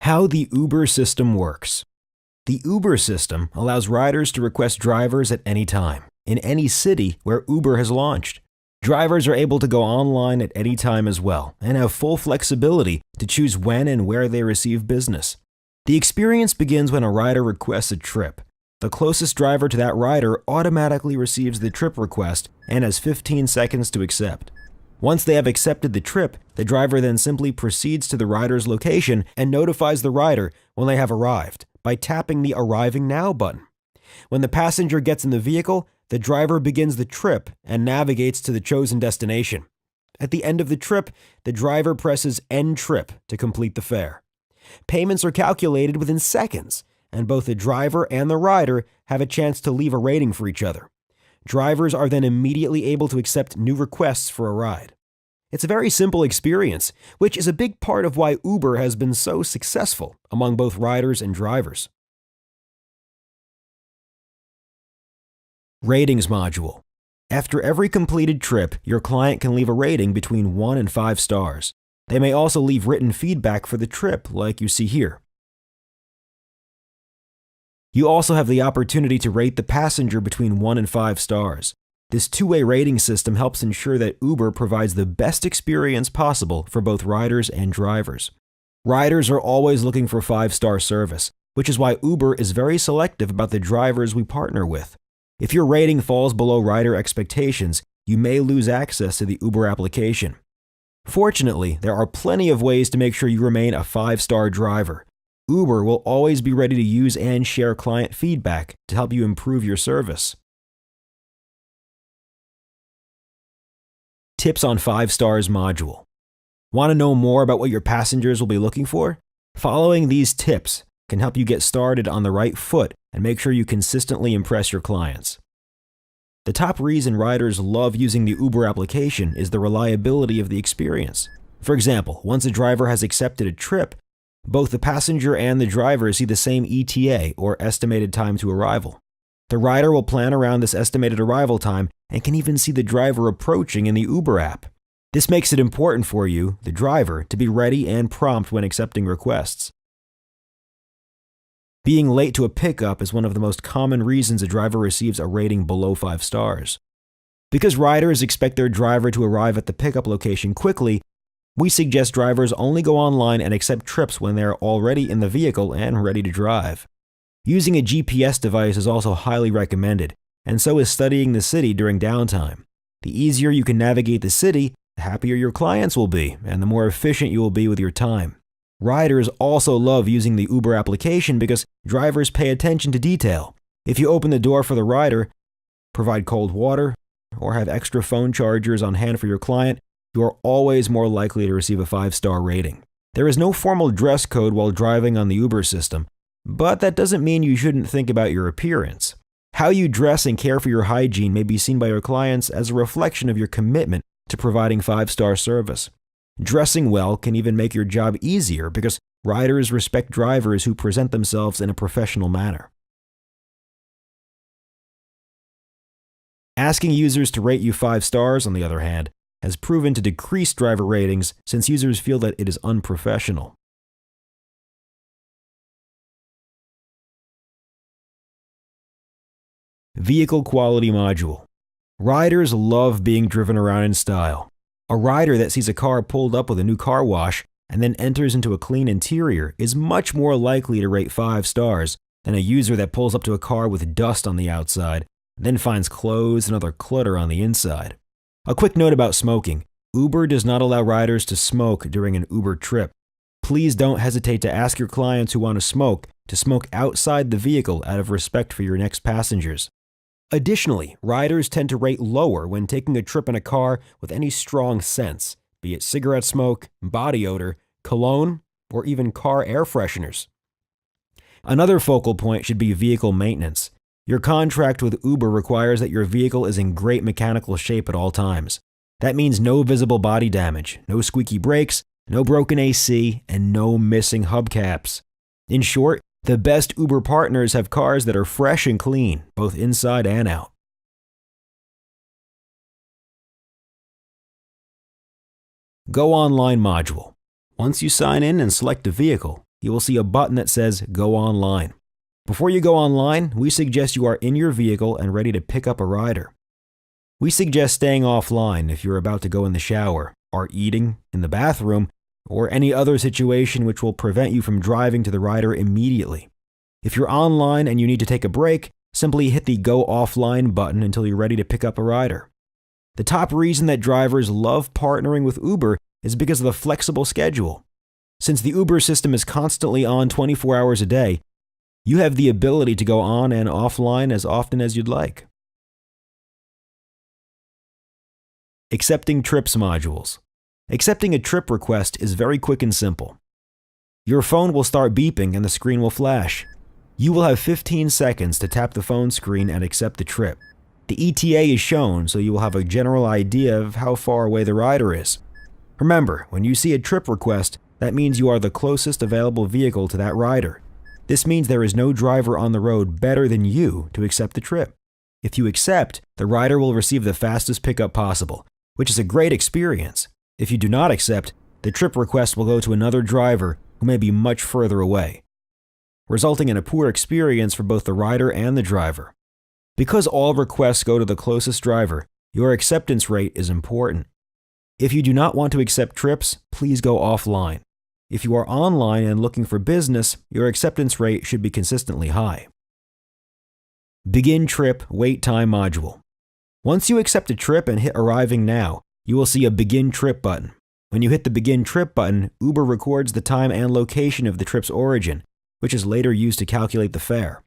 How the Uber system works. The Uber system allows riders to request drivers at any time, in any city where Uber has launched. Drivers are able to go online at any time as well, and have full flexibility to choose when and where they receive business. The experience begins when a rider requests a trip. The closest driver to that rider automatically receives the trip request and has 15 seconds to accept. Once they have accepted the trip, the driver then simply proceeds to the rider's location and notifies the rider when they have arrived by tapping the Arriving Now button. When the passenger gets in the vehicle, the driver begins the trip and navigates to the chosen destination. At the end of the trip, the driver presses End Trip to complete the fare. Payments are calculated within seconds, and both the driver and the rider have a chance to leave a rating for each other. Drivers are then immediately able to accept new requests for a ride. It's a very simple experience, which is a big part of why Uber has been so successful among both riders and drivers. Ratings module. After every completed trip, your client can leave a rating between 1 and 5 stars. They may also leave written feedback for the trip, like you see here. You also have the opportunity to rate the passenger between 1 and 5 stars. This two-way rating system helps ensure that Uber provides the best experience possible for both riders and drivers. Riders are always looking for 5-star service, which is why Uber is very selective about the drivers we partner with. If your rating falls below rider expectations, you may lose access to the Uber application. Fortunately, there are plenty of ways to make sure you remain a 5-star driver. Uber will always be ready to use and share client feedback to help you improve your service. Tips on 5 stars module. Want to know more about what your passengers will be looking for? Following these tips can help you get started on the right foot and make sure you consistently impress your clients. The top reason riders love using the Uber application is the reliability of the experience. For example, once a driver has accepted a trip, both the passenger and the driver see the same ETA, or estimated time to arrival. The rider will plan around this estimated arrival time and can even see the driver approaching in the Uber app. This makes it important for you, the driver, to be ready and prompt when accepting requests. Being late to a pickup is one of the most common reasons a driver receives a rating below 5 stars. Because riders expect their driver to arrive at the pickup location quickly, we suggest drivers only go online and accept trips when they are already in the vehicle and ready to drive. Using a GPS device is also highly recommended, and so is studying the city during downtime. The easier you can navigate the city, the happier your clients will be, and the more efficient you will be with your time. Riders also love using the Uber application because drivers pay attention to detail. If you open the door for the rider, provide cold water, or have extra phone chargers on hand for your client, you are always more likely to receive a 5-star rating. There is no formal dress code while driving on the Uber system, but that doesn't mean you shouldn't think about your appearance. How you dress and care for your hygiene may be seen by your clients as a reflection of your commitment to providing 5-star service. Dressing well can even make your job easier because riders respect drivers who present themselves in a professional manner. Asking users to rate you 5 stars, on the other hand, has proven to decrease driver ratings since users feel that it is unprofessional. Vehicle quality module. Riders love being driven around in style. A rider that sees a car pulled up with a new car wash and then enters into a clean interior is much more likely to rate 5 stars than a user that pulls up to a car with dust on the outside and then finds clothes and other clutter on the inside. A quick note about smoking. Uber does not allow riders to smoke during an Uber trip. Please don't hesitate to ask your clients who want to smoke outside the vehicle out of respect for your next passengers. Additionally, riders tend to rate lower when taking a trip in a car with any strong scents, be it cigarette smoke, body odor, cologne, or even car air fresheners. Another focal point should be vehicle maintenance. Your contract with Uber requires that your vehicle is in great mechanical shape at all times. That means no visible body damage, no squeaky brakes, no broken AC, and no missing hubcaps. In short, the best Uber partners have cars that are fresh and clean, both inside and out. Go Online module. Once you sign in and select a vehicle, you will see a button that says Go Online. Before you go online, we suggest you are in your vehicle and ready to pick up a rider. We suggest staying offline if you're about to go in the shower, are eating, in the bathroom, or any other situation which will prevent you from driving to the rider immediately. If you're online and you need to take a break, simply hit the Go Offline button until you're ready to pick up a rider. The top reason that drivers love partnering with Uber is because of the flexible schedule. Since the Uber system is constantly on 24 hours a day, you have the ability to go on and offline as often as you'd like. Accepting trips modules. Accepting a trip request is very quick and simple. Your phone will start beeping and the screen will flash. You will have 15 seconds to tap the phone screen and accept the trip. The ETA is shown, so you will have a general idea of how far away the rider is. Remember, when you see a trip request, that means you are the closest available vehicle to that rider. This means there is no driver on the road better than you to accept the trip. If you accept, the rider will receive the fastest pickup possible, which is a great experience. If you do not accept, the trip request will go to another driver who may be much further away, resulting in a poor experience for both the rider and the driver. Because all requests go to the closest driver, your acceptance rate is important. If you do not want to accept trips, please go offline. If you are online and looking for business, your acceptance rate should be consistently high. Begin Trip Wait Time module. Once you accept a trip and hit Arriving Now, you will see a Begin Trip button. When you hit the Begin Trip button, Uber records the time and location of the trip's origin, which is later used to calculate the fare.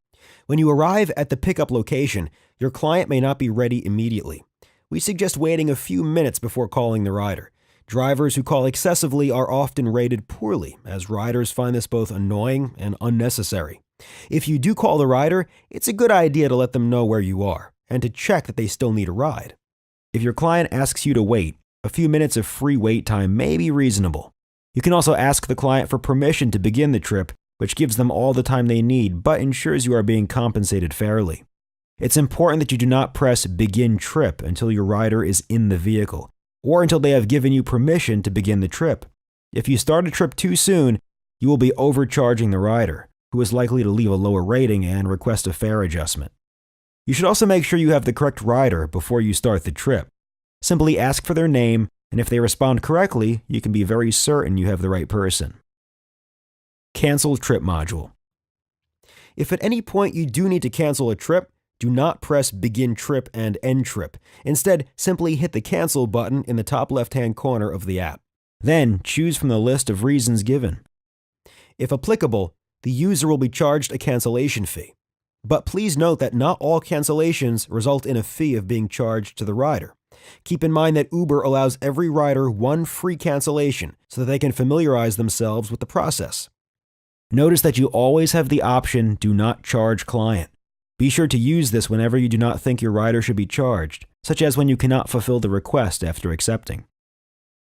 When you arrive at the pickup location, your client may not be ready immediately. We suggest waiting a few minutes before calling the rider. Drivers who call excessively are often rated poorly, as riders find this both annoying and unnecessary. If you do call the rider, it's a good idea to let them know where you are, and to check that they still need a ride. If your client asks you to wait, a few minutes of free wait time may be reasonable. You can also ask the client for permission to begin the trip, which gives them all the time they need, but ensures you are being compensated fairly. It's important that you do not press Begin Trip until your rider is in the vehicle, or until they have given you permission to begin the trip. If you start a trip too soon, you will be overcharging the rider, who is likely to leave a lower rating and request a fare adjustment. You should also make sure you have the correct rider before you start the trip. Simply ask for their name, and if they respond correctly, you can be very certain you have the right person. Cancel Trip module. If at any point you do need to cancel a trip, do not press Begin Trip and End Trip. Instead, simply hit the Cancel button in the top left-hand corner of the app. Then, choose from the list of reasons given. If applicable, the user will be charged a cancellation fee. But please note that not all cancellations result in a fee of being charged to the rider. Keep in mind that Uber allows every rider one free cancellation so that they can familiarize themselves with the process. Notice that you always have the option Do Not Charge Client. Be sure to use this whenever you do not think your rider should be charged, such as when you cannot fulfill the request after accepting.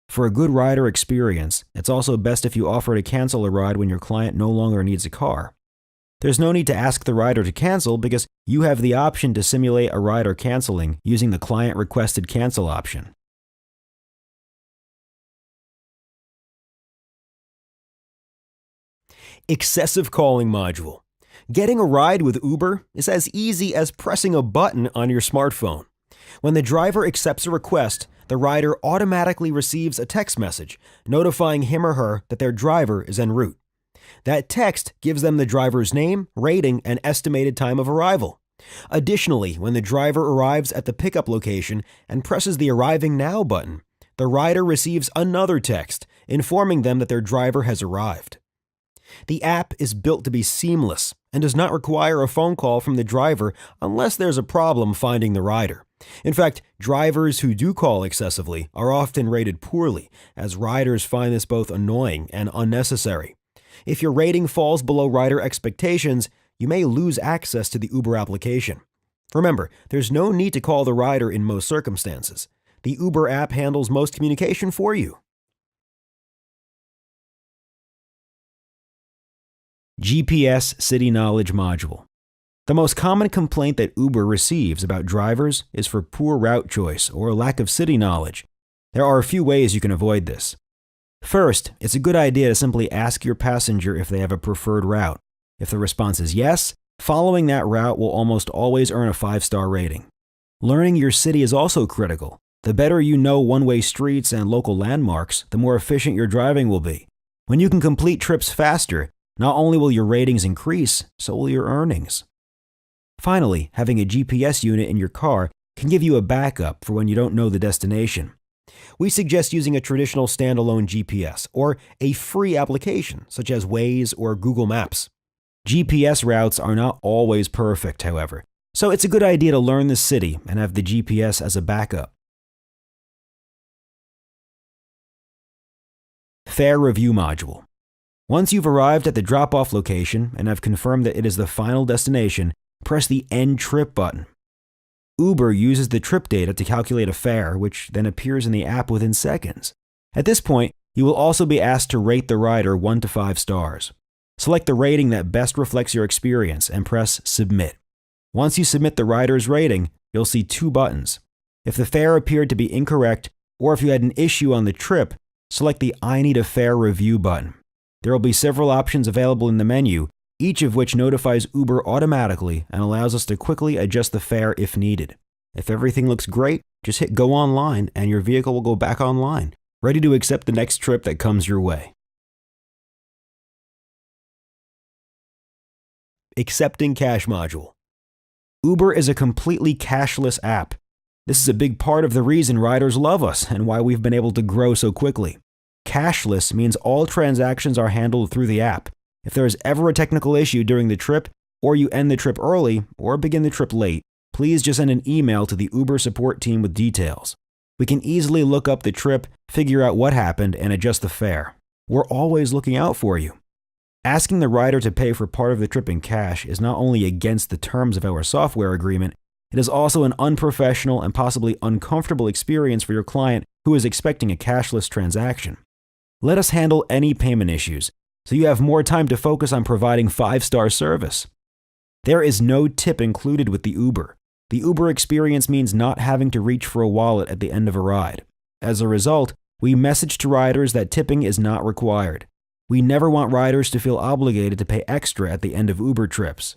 For a good rider experience, it's also best if you offer to cancel a ride when your client no longer needs a car. There's no need to ask the rider to cancel because you have the option to simulate a rider canceling using the Client Requested Cancel option. Excessive Calling module. Getting a ride with Uber is as easy as pressing a button on your smartphone. When the driver accepts a request, the rider automatically receives a text message notifying him or her that their driver is en route. That text gives them the driver's name, rating, and estimated time of arrival. Additionally, when the driver arrives at the pickup location and presses the Arriving Now button, the rider receives another text informing them that their driver has arrived. The app is built to be seamless and does not require a phone call from the driver unless there's a problem finding the rider. In fact, drivers who do call excessively are often rated poorly, as riders find this both annoying and unnecessary. If your rating falls below rider expectations, you may lose access to the Uber application. Remember, there's no need to call the rider in most circumstances. The Uber app handles most communication for you. GPS City Knowledge module. The most common complaint that Uber receives about drivers is for poor route choice or lack of city knowledge. There are a few ways you can avoid this. First, it's a good idea to simply ask your passenger if they have a preferred route. If the response is yes, following that route will almost always earn a 5-star rating. Learning your city is also critical. The better you know one-way streets and local landmarks, the more efficient your driving will be. When you can complete trips faster, not only will your ratings increase, so will your earnings. Finally, having a GPS unit in your car can give you a backup for when you don't know the destination. We suggest using a traditional standalone GPS or a free application such as Waze or Google Maps. GPS routes are not always perfect, however, so it's a good idea to learn the city and have the GPS as a backup. Fare Review Module. Once you've arrived at the drop-off location and have confirmed that it is the final destination, press the End Trip button. Uber uses the trip data to calculate a fare, which then appears in the app within seconds. At this point, you will also be asked to rate the rider 1 to 5 stars. Select the rating that best reflects your experience and press Submit. Once you submit the rider's rating, you'll see 2 buttons. If the fare appeared to be incorrect, or if you had an issue on the trip, select the I Need a Fare Review button. There will be several options available in the menu, each of which notifies Uber automatically and allows us to quickly adjust the fare if needed. If everything looks great, just hit Go Online and your vehicle will go back online, ready to accept the next trip that comes your way. Accepting Cash Module. Uber is a completely cashless app. This is a big part of the reason riders love us and why we've been able to grow so quickly. Cashless means all transactions are handled through the app. If there is ever a technical issue during the trip, or you end the trip early or begin the trip late, please just send an email to the Uber support team with details. We can easily look up the trip, figure out what happened, and adjust the fare. We're always looking out for you. Asking the rider to pay for part of the trip in cash is not only against the terms of our software agreement, it is also an unprofessional and possibly uncomfortable experience for your client who is expecting a cashless transaction. Let us handle any payment issues, so you have more time to focus on providing 5-star service. There is no tip included with the Uber. The Uber experience means not having to reach for a wallet at the end of a ride. As a result, we message to riders that tipping is not required. We never want riders to feel obligated to pay extra at the end of Uber trips.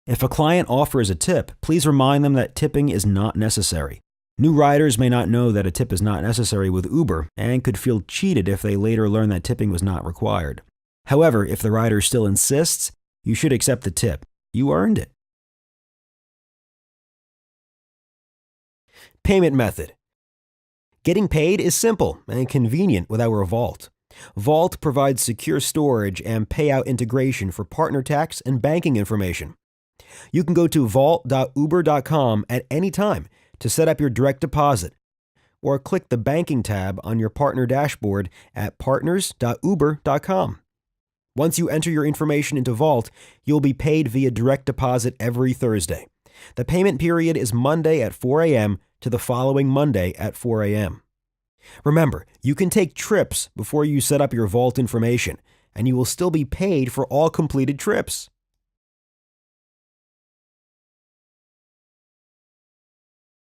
If a client offers a tip, please remind them that tipping is not necessary. New riders may not know that a tip is not necessary with Uber and could feel cheated if they later learn that tipping was not required. However, if the rider still insists, you should accept the tip. You earned it. Payment method. Getting paid is simple and convenient with our Vault. Vault provides secure storage and payout integration for partner tax and banking information. You can go to vault.uber.com at any time to set up your direct deposit, or click the banking tab on your partner dashboard at partners.uber.com. Once you enter your information into Vault, you'll be paid via direct deposit every Thursday. The payment period is Monday at 4 a.m. to the following Monday at 4 a.m. Remember, you can take trips before you set up your Vault information, and you will still be paid for all completed trips.